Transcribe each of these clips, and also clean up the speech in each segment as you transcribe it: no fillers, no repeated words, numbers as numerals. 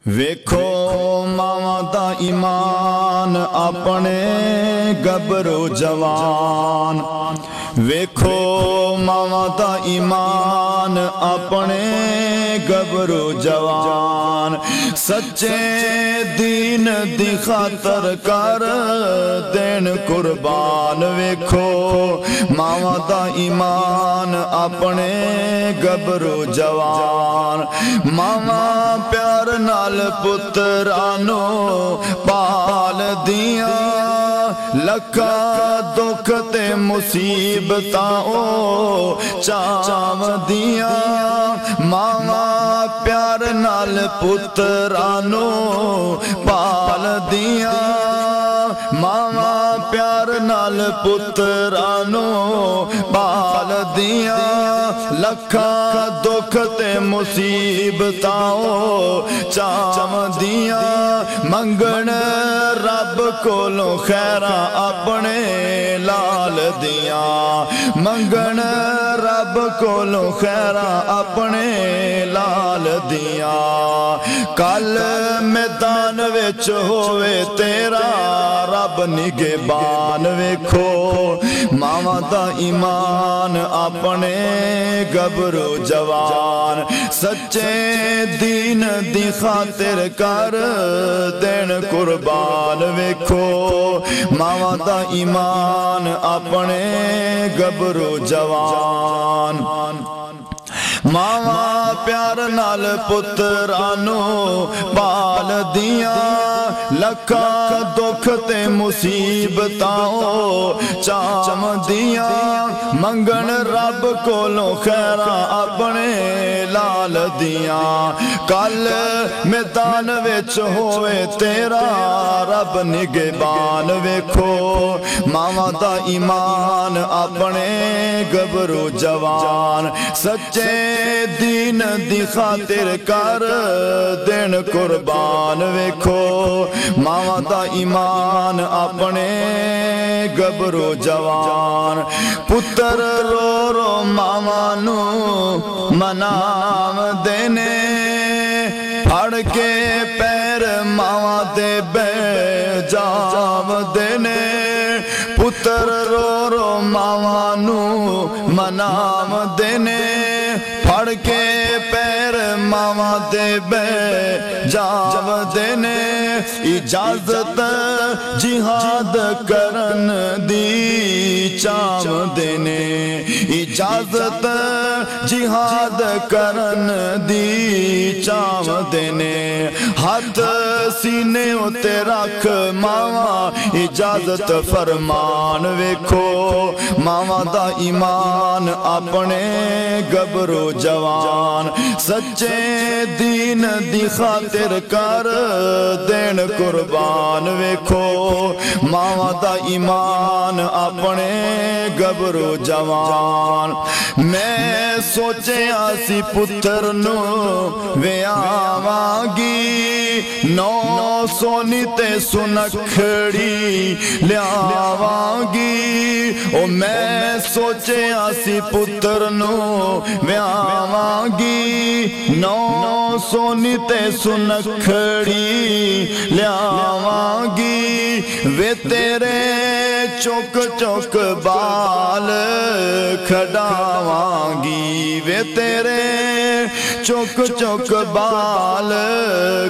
ویکھو ماواں دا ایمان اپنے گبرو جوان، ویکھو ماواں دا ایمان اپنے گبرو جوان، سچے دین دی خاطر کر دین قربان، ویکھو ماواں دا ایمان اپنے گبرو جوان، ماواں پیار نال پترانو پال دیاں، لکھا دکھ تے مصیبتاں او چاو دیاں، ماواں پیار نال پترانو پال دیاں، ماواں پیار نال پترانو پال دیاں، لکھا دکھ تے مصیبتاں چاو دیاں، منگن رب کولوں خیراں اپنے لال دیاں، منگن رب کولوں خیراں اپنے لال دیاں، کل میدان وچ ہووے تیرا رب نگہبان، ویکھو ماواں دا ایمان اپنے گبرو جوان، سچے دین دی خاطر کر دین قربان، ویکھو ماواں دا ایمان اپنے گبرو جوان، ماواں پیار نال پترانو پال دیاں، لکھا دکھ تے مصیبتاں چاو دیاں، منگن رب کولوں خیراں اپنے لال دیاں، کل میدان وچ ہووے تیرا رب نگہبان، ویکھو ماواں دا ایمان اپنے گبرو جوان، سچے دین دی خاطر کر دین قربان، ویکھو ماواں دا ایمان اپنے گبرو جوان، پتر رو رو ماواں نو مناو دینے، پھڑ کے پیر ماواں دے بے جاو دینے، پتر رو رو ماواں نو مناو دینے، پھڑ کے پیر ماواں دے بے جاو دینے، اجازت جہاد کرن دی چاو دینے، اجازت جہاد کرن دی چاو دینے، ہاتھ سینے اتے رکھ ماواں اجازت فرمان، ویکھو ماواں دا ایمان اپنے گبرو جوان، سچے دین دی خاطر کر دین قربان، ویکھو ماواں دا ایمان اپنے گبرو جوان، میں سوچیا سی پتر نو ویاواں گی، نو سونی تے سنکھڑی لیاواں گی، او میں سوچیا سی پتر نو ویاواں گی، نو سونی تے سنکھڑی لیاواں گی، وے تیرے چوک چوک بال کھڈاواں گی، وے تیرے چوک چوک بال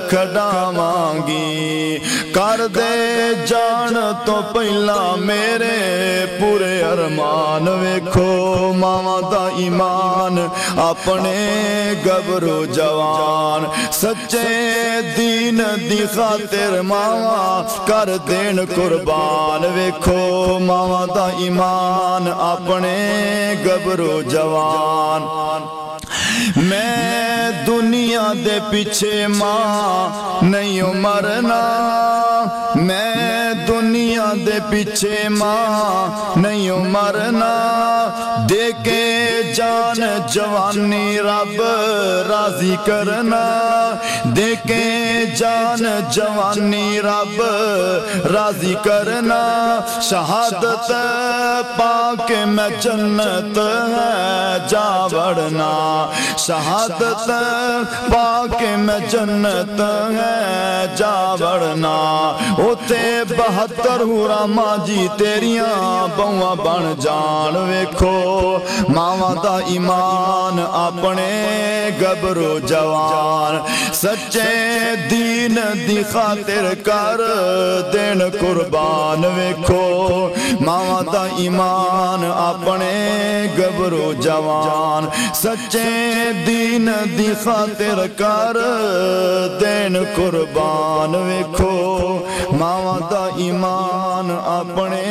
کھڈاواں گی، کر دے جان تو پہلا میرے پورے ارمان، ویکھو ماواں دا ایمان اپنے گبرو جوان، سچے دین دی خاطر ماواں کر دین قربان، ویکھو ماواں دا ایمان اپنے گبرو جوان، میں دنیا دے پیچھے ماں نہیں مرنا، میں دنیا دے پیچھے ماں نہیں مرنا دے کے جان جوانی رب راضی کرنا دے کے جان جوانی رب راضی کرنا شہادت پا کے میں جنت ہے جا بڑھنا شہادت پا کے میں جنت ہے جا بڑھنا اوتے 72 ہورا ماں جی تیریاں بہواں بن جان ویکھو ماواں دا ایمان اپنے گبرو جوان سچے دین دی خاطر کر دین قربان ویکھو ماواں دا ایمان اپنے گبرو جوان سچے دین دی خاطر کر دین قربان ویکھو ماواں دا ایمان اپنے